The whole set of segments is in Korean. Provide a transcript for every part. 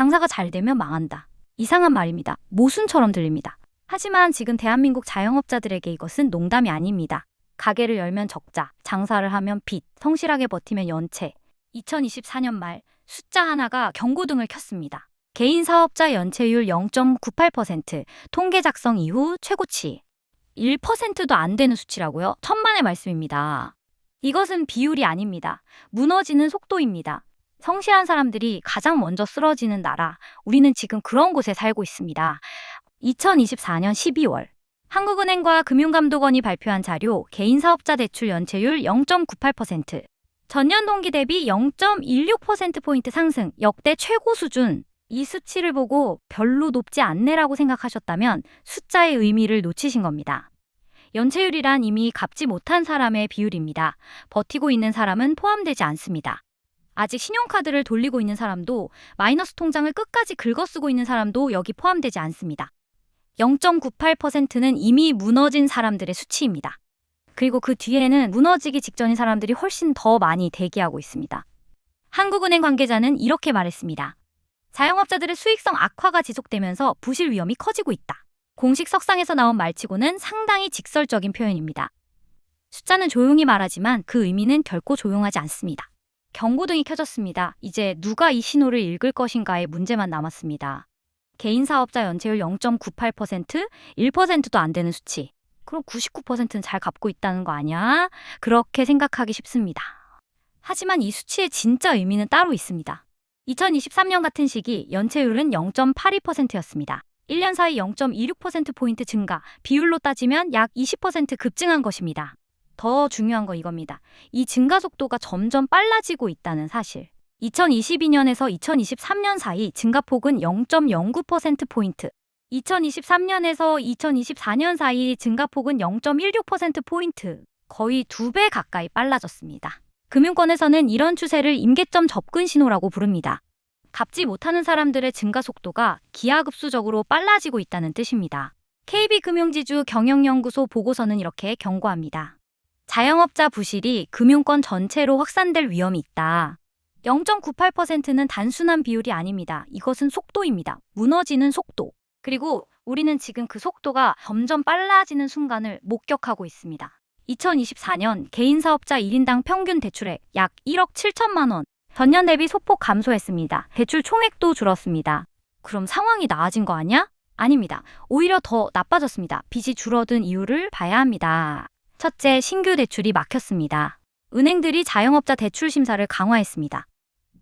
장사가 잘 되면 망한다. 이상한 말입니다. 모순처럼 들립니다. 하지만 지금 대한민국 자영업자들에게 이것은 농담이 아닙니다. 가게를 열면 적자, 장사를 하면 빚, 성실하게 버티면 연체. 2024년 말 숫자 하나가 경고등을 켰습니다. 개인 사업자 연체율 0.98%, 통계 작성 이후 최고치. 1%도 안 되는 수치라고요? 천만의 말씀입니다. 이것은 비율이 아닙니다. 무너지는 속도입니다. 성실한 사람들이 가장 먼저 쓰러지는 나라, 우리는 지금 그런 곳에 살고 있습니다. 2024년 12월 한국은행과 금융감독원이 발표한 자료, 개인 사업자 대출 연체율 0.98%, 전년 동기 대비 0.16%포인트 상승, 역대 최고 수준. 이 수치를 보고 별로 높지 않네라고 생각하셨다면 숫자의 의미를 놓치신 겁니다. 연체율이란 이미 갚지 못한 사람의 비율입니다. 버티고 있는 사람은 포함되지 않습니다. 아직 신용카드를 돌리고 있는 사람도, 마이너스 통장을 끝까지 긁어쓰고 있는 사람도 여기 포함되지 않습니다. 0.98%는 이미 무너진 사람들의 수치입니다. 그리고 그 뒤에는 무너지기 직전인 사람들이 훨씬 더 많이 대기하고 있습니다. 한국은행 관계자는 이렇게 말했습니다. 자영업자들의 수익성 악화가 지속되면서 부실 위험이 커지고 있다. 공식 석상에서 나온 말치고는 상당히 직설적인 표현입니다. 숫자는 조용히 말하지만 그 의미는 결코 조용하지 않습니다. 경고등이 켜졌습니다. 이제 누가 이 신호를 읽을 것인가의 문제만 남았습니다. 개인 사업자 연체율 0.98%, 1%도 안 되는 수치. 그럼 99%는 잘 갚고 있다는 거 아니야? 그렇게 생각하기 쉽습니다. 하지만 이 수치의 진짜 의미는 따로 있습니다. 2023년 같은 시기 연체율은 0.82%였습니다. 1년 사이 0.26%포인트 증가, 비율로 따지면 약 20% 급증한 것입니다. 더 중요한 건 이겁니다. 이 증가 속도가 점점 빨라지고 있다는 사실. 2022년에서 2023년 사이 증가폭은 0.09%포인트, 2023년에서 2024년 사이 증가폭은 0.16%포인트, 거의 2배 가까이 빨라졌습니다. 금융권에서는 이런 추세를 임계점 접근 신호라고 부릅니다. 갚지 못하는 사람들의 증가 속도가 기하급수적으로 빨라지고 있다는 뜻입니다. KB금융지주 경영연구소 보고서는 이렇게 경고합니다. 자영업자 부실이 금융권 전체로 확산될 위험이 있다. 0.98%는 단순한 비율이 아닙니다. 이것은 속도입니다. 무너지는 속도. 그리고 우리는 지금 그 속도가 점점 빨라지는 순간을 목격하고 있습니다. 2024년 개인 사업자 1인당 평균 대출액 약 1억 7천만 원. 전년 대비 소폭 감소했습니다. 대출 총액도 줄었습니다. 그럼 상황이 나아진 거 아니야? 아닙니다. 오히려 더 나빠졌습니다. 빚이 줄어든 이유를 봐야 합니다. 첫째, 신규 대출이 막혔습니다. 은행들이 자영업자 대출 심사를 강화했습니다.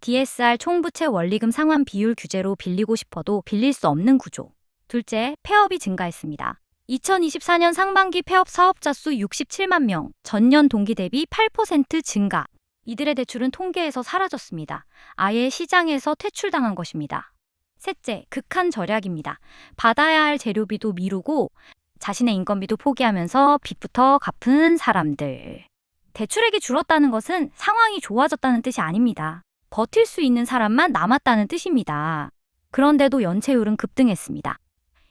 DSR 총부채 원리금 상환 비율 규제로 빌리고 싶어도 빌릴 수 없는 구조. 둘째, 폐업이 증가했습니다. 2024년 상반기 폐업 사업자 수 67만 명, 전년 동기 대비 8% 증가. 이들의 대출은 통계에서 사라졌습니다. 아예 시장에서 퇴출당한 것입니다. 셋째, 극한 절약입니다. 받아야 할 재료비도 미루고 자신의 인건비도 포기하면서 빚부터 갚은 사람들. 대출액이 줄었다는 것은 상황이 좋아졌다는 뜻이 아닙니다. 버틸 수 있는 사람만 남았다는 뜻입니다. 그런데도 연체율은 급등했습니다.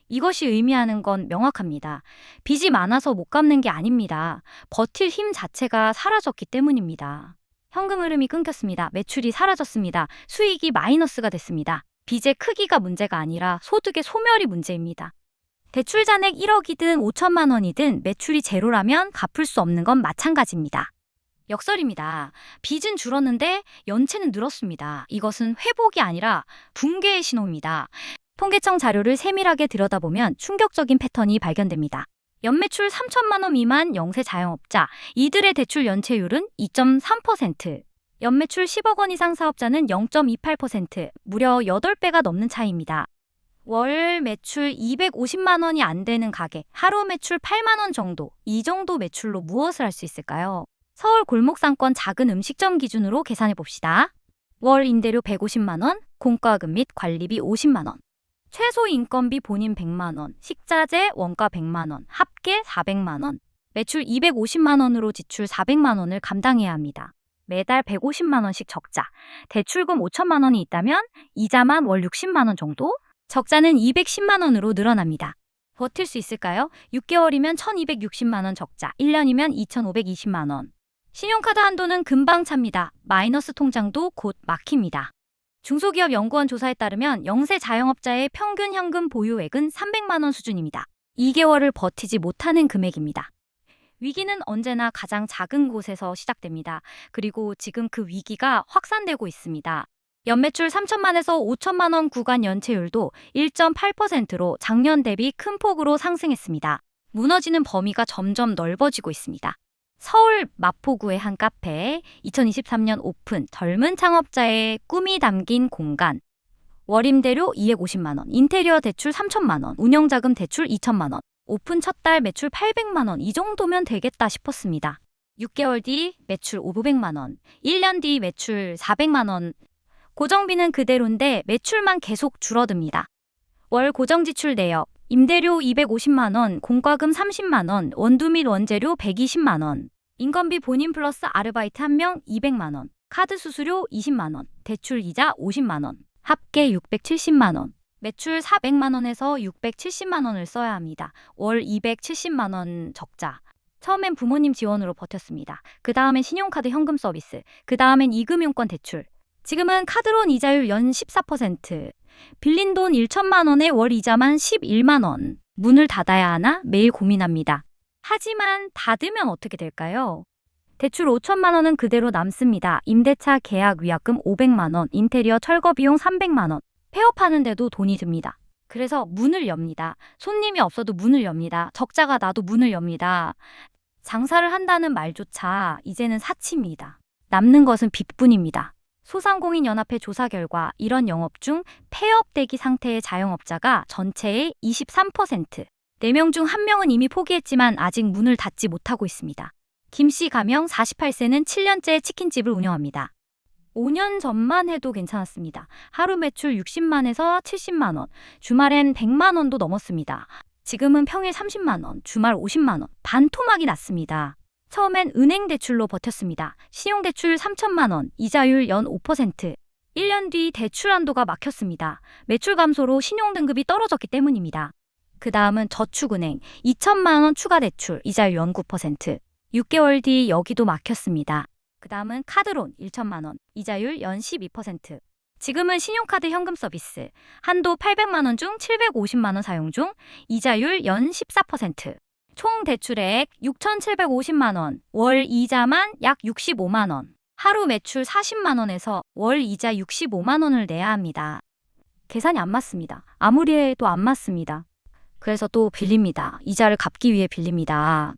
이것이 의미하는 건 명확합니다. 빚이 많아서 못 갚는 게 아닙니다. 버틸 힘 자체가 사라졌기 때문입니다. 현금 흐름이 끊겼습니다. 매출이 사라졌습니다. 수익이 마이너스가 됐습니다. 빚의 크기가 문제가 아니라 소득의 소멸이 문제입니다. 대출 잔액 1억이든 5천만 원이든 매출이 제로라면 갚을 수 없는 건 마찬가지입니다. 역설입니다. 빚은 줄었는데 연체는 늘었습니다. 이것은 회복이 아니라 붕괴의 신호입니다. 통계청 자료를 세밀하게 들여다보면 충격적인 패턴이 발견됩니다. 연매출 3천만 원 미만 영세 자영업자, 이들의 대출 연체율은 2.3%, 연매출 10억 원 이상 사업자는 0.28%, 무려 8배가 넘는 차이입니다. 월 매출 250만 원이 안 되는 가게, 하루 매출 8만 원 정도, 이 정도 매출로 무엇을 할 수 있을까요? 서울 골목상권 작은 음식점 기준으로 계산해 봅시다. 월 임대료 150만 원, 공과금 및 관리비 50만 원. 최소 인건비 본인 100만 원, 식자재 원가 100만 원, 합계 400만 원. 매출 250만 원으로 지출 400만 원을 감당해야 합니다. 매달 150만 원씩 적자. 대출금 5천만 원이 있다면 이자만 월 60만 원 정도? 적자는 210만 원으로 늘어납니다. 버틸 수 있을까요? 6개월이면 1260만 원 적자, 1년이면 2520만 원. 신용카드 한도는 금방 찹니다. 마이너스 통장도 곧 막힙니다. 중소기업연구원 조사에 따르면 영세 자영업자의 평균 현금 보유액은 300만 원 수준입니다. 2개월을 버티지 못하는 금액입니다. 위기는 언제나 가장 작은 곳에서 시작됩니다. 그리고 지금 그 위기가 확산되고 있습니다. 연매출 3천만에서 5천만 원 구간 연체율도 1.8%로 작년 대비 큰 폭으로 상승했습니다. 무너지는 범위가 점점 넓어지고 있습니다. 서울 마포구의 한 카페, 2023년 오픈 젊은 창업자의 꿈이 담긴 공간. 월임대료 250만 원, 인테리어 대출 3천만 원, 운영자금 대출 2천만 원, 오픈 첫 달 매출 800만 원, 이 정도면 되겠다 싶었습니다. 6개월 뒤 매출 500만 원, 1년 뒤 매출 400만 원. 고정비는 그대로인데 매출만 계속 줄어듭니다. 월 고정지출 내역, 임대료 250만 원, 공과금 30만 원, 원두 및 원재료 120만 원, 인건비 본인 플러스 아르바이트 1명 200만 원, 카드 수수료 20만 원, 대출 이자 50만 원, 합계 670만 원. 매출 400만 원에서 670만 원을 써야 합니다. 월 270만 원 적자. 처음엔 부모님 지원으로 버텼습니다. 그 다음엔 신용카드 현금 서비스, 그 다음엔 이금융권 대출. 지금은 카드론 이자율 연 14%, 빌린 돈 1천만 원에 월 이자만 11만 원. 문을 닫아야 하나 매일 고민합니다. 하지만 닫으면 어떻게 될까요? 대출 5천만 원은 그대로 남습니다. 임대차 계약 위약금 500만 원, 인테리어 철거 비용 300만 원. 폐업하는데도 돈이 듭니다. 그래서 문을 엽니다. 손님이 없어도 문을 엽니다. 적자가 나도 문을 엽니다. 장사를 한다는 말조차 이제는 사치입니다. 남는 것은 빚뿐입니다. 소상공인연합회 조사 결과 이런 영업 중 폐업 대기 상태의 자영업자가 전체의 23%, 4명 중 1명은 이미 포기했지만 아직 문을 닫지 못하고 있습니다. 김씨 가명 48세는 7년째 치킨집을 운영합니다. 5년 전만 해도 괜찮았습니다. 하루 매출 60만에서 70만 원, 주말엔 100만 원도 넘었습니다. 지금은 평일 30만 원, 주말 50만 원, 반토막이 났습니다. 처음엔 은행 대출로 버텼습니다. 신용대출 3천만 원, 이자율 연 5%. 1년 뒤 대출 한도가 막혔습니다. 매출 감소로 신용등급이 떨어졌기 때문입니다. 그 다음은 저축은행 2천만 원 추가 대출, 이자율 연 9%. 6개월 뒤 여기도 막혔습니다. 그 다음은 카드론 1천만 원, 이자율 연 12%. 지금은 신용카드 현금 서비스, 한도 800만 원 중 750만 원 사용 중, 이자율 연 14%. 총 대출액 6,750만 원, 월 이자만 약 65만 원. 하루 매출 40만 원에서 월 이자 65만 원을 내야 합니다. 계산이 안 맞습니다. 아무리 해도 안 맞습니다. 그래서 또 빌립니다. 이자를 갚기 위해 빌립니다.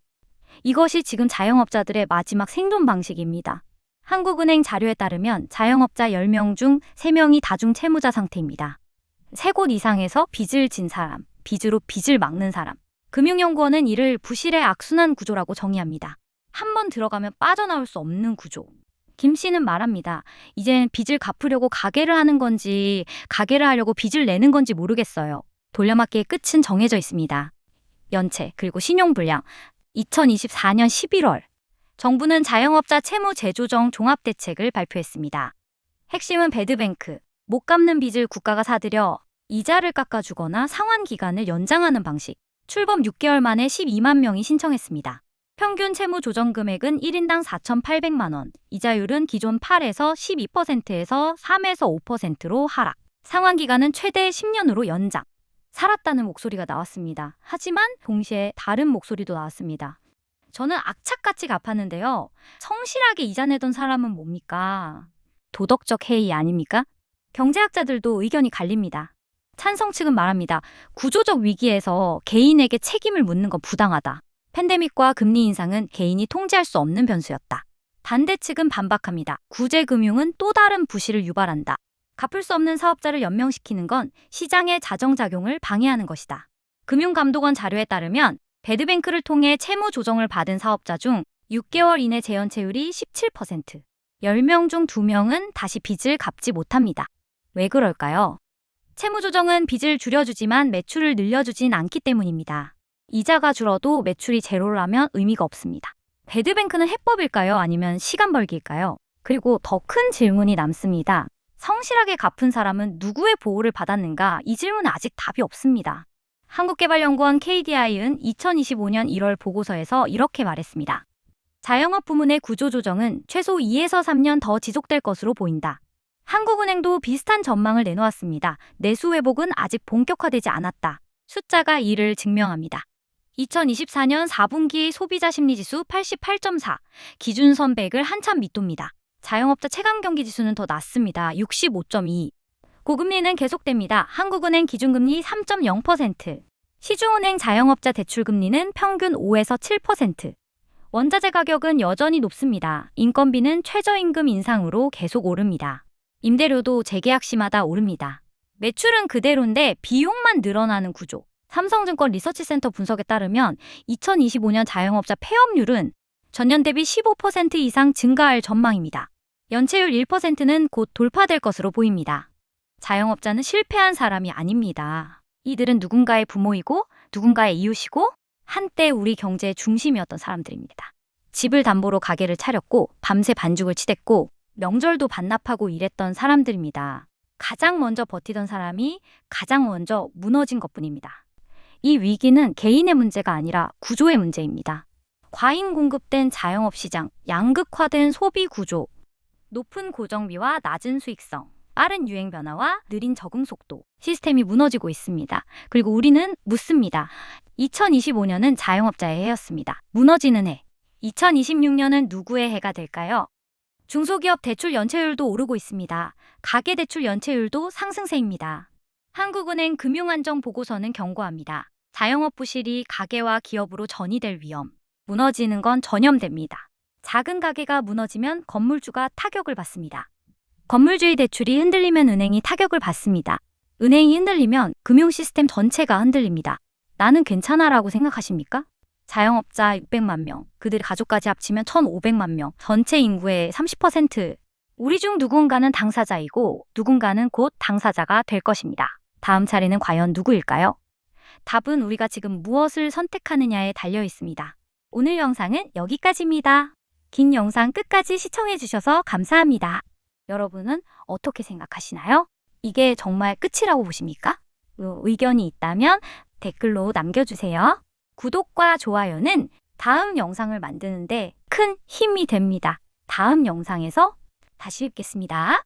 이것이 지금 자영업자들의 마지막 생존 방식입니다. 한국은행 자료에 따르면 자영업자 10명 중 3명이 다중채무자 상태입니다. 3곳 이상에서 빚을 진 사람, 빚으로 빚을 막는 사람. 금융연구원은 이를 부실의 악순환 구조라고 정의합니다. 한 번 들어가면 빠져나올 수 없는 구조. 김 씨는 말합니다. 이젠 빚을 갚으려고 가게를 하는 건지 가게를 하려고 빚을 내는 건지 모르겠어요. 돌려막기의 끝은 정해져 있습니다. 연체 그리고 신용불량. 2024년 11월 정부는 자영업자 채무 재조정 종합대책을 발표했습니다. 핵심은 배드뱅크, 못 갚는 빚을 국가가 사들여 이자를 깎아주거나 상환 기간을 연장하는 방식. 출범 6개월 만에 12만 명이 신청했습니다. 평균 채무 조정 금액은 1인당 4,800만 원, 이자율은 기존 8에서 12%에서 3에서 5%로 하락. 상환 기간은 최대 10년으로 연장. 살았다는 목소리가 나왔습니다. 하지만 동시에 다른 목소리도 나왔습니다. 저는 악착같이 갚았는데요. 성실하게 이자 내던 사람은 뭡니까? 도덕적 해이 아닙니까? 경제학자들도 의견이 갈립니다. 찬성 측은 말합니다. 구조적 위기에서 개인에게 책임을 묻는 건 부당하다. 팬데믹과 금리 인상은 개인이 통제할 수 없는 변수였다. 반대 측은 반박합니다. 구제금융은 또 다른 부실을 유발한다. 갚을 수 없는 사업자를 연명시키는 건 시장의 자정작용을 방해하는 것이다. 금융감독원 자료에 따르면 배드뱅크를 통해 채무 조정을 받은 사업자 중 6개월 이내 재연체율이 17%, 10명 중 2명은 다시 빚을 갚지 못합니다. 왜 그럴까요? 채무 조정은 빚을 줄여주지만 매출을 늘려주진 않기 때문입니다. 이자가 줄어도 매출이 제로라면 의미가 없습니다. 배드뱅크는 해법일까요? 아니면 시간 벌기일까요? 그리고 더 큰 질문이 남습니다. 성실하게 갚은 사람은 누구의 보호를 받았는가? 이 질문에 아직 답이 없습니다. 한국개발연구원 KDI은 2025년 1월 보고서에서 이렇게 말했습니다. 자영업 부문의 구조조정은 최소 2에서 3년 더 지속될 것으로 보인다. 한국은행도 비슷한 전망을 내놓았습니다. 내수 회복은 아직 본격화되지 않았다. 숫자가 이를 증명합니다. 2024년 4분기 소비자 심리지수 88.4, 기준선 100을 한참 밑돕니다. 자영업자 체감경기지수는 더 낮습니다. 65.2. 고금리는 계속됩니다. 한국은행 기준금리 3.0%, 시중은행 자영업자 대출금리는 평균 5에서 7%. 원자재 가격은 여전히 높습니다. 인건비는 최저임금 인상으로 계속 오릅니다. 임대료도 재계약 시마다 오릅니다. 매출은 그대로인데 비용만 늘어나는 구조. 삼성증권 리서치센터 분석에 따르면 2025년 자영업자 폐업률은 전년 대비 15% 이상 증가할 전망입니다. 연체율 1%는 곧 돌파될 것으로 보입니다. 자영업자는 실패한 사람이 아닙니다. 이들은 누군가의 부모이고 누군가의 이웃이고 한때 우리 경제의 중심이었던 사람들입니다. 집을 담보로 가게를 차렸고 밤새 반죽을 치댔고 명절도 반납하고 일했던 사람들입니다. 가장 먼저 버티던 사람이 가장 먼저 무너진 것뿐입니다. 이 위기는 개인의 문제가 아니라 구조의 문제입니다. 과잉 공급된 자영업 시장, 양극화된 소비 구조, 높은 고정비와 낮은 수익성, 빠른 유행 변화와 느린 적응 속도, 시스템이 무너지고 있습니다. 그리고 우리는 묻습니다. 2025년은 자영업자의 해였습니다. 무너지는 해. 2026년은 누구의 해가 될까요? 중소기업 대출 연체율도 오르고 있습니다. 가계대출 연체율도 상승세입니다. 한국은행 금융안정보고서는 경고합니다. 자영업 부실이 가계와 기업으로 전이될 위험. 무너지는 건 전염됩니다. 작은 가게가 무너지면 건물주가 타격을 받습니다. 건물주의 대출이 흔들리면 은행이 타격을 받습니다. 은행이 흔들리면 금융 시스템 전체가 흔들립니다. 나는 괜찮아라고 생각하십니까? 자영업자 600만 명, 그들 가족까지 합치면 1,500만 명, 전체 인구의 30%. 우리 중 누군가는 당사자이고 누군가는 곧 당사자가 될 것입니다. 다음 차례는 과연 누구일까요? 답은 우리가 지금 무엇을 선택하느냐에 달려 있습니다. 오늘 영상은 여기까지입니다. 긴 영상 끝까지 시청해주셔서 감사합니다. 여러분은 어떻게 생각하시나요? 이게 정말 끝이라고 보십니까? 의견이 있다면 댓글로 남겨주세요. 구독과 좋아요는 다음 영상을 만드는데 큰 힘이 됩니다. 다음 영상에서 다시 뵙겠습니다.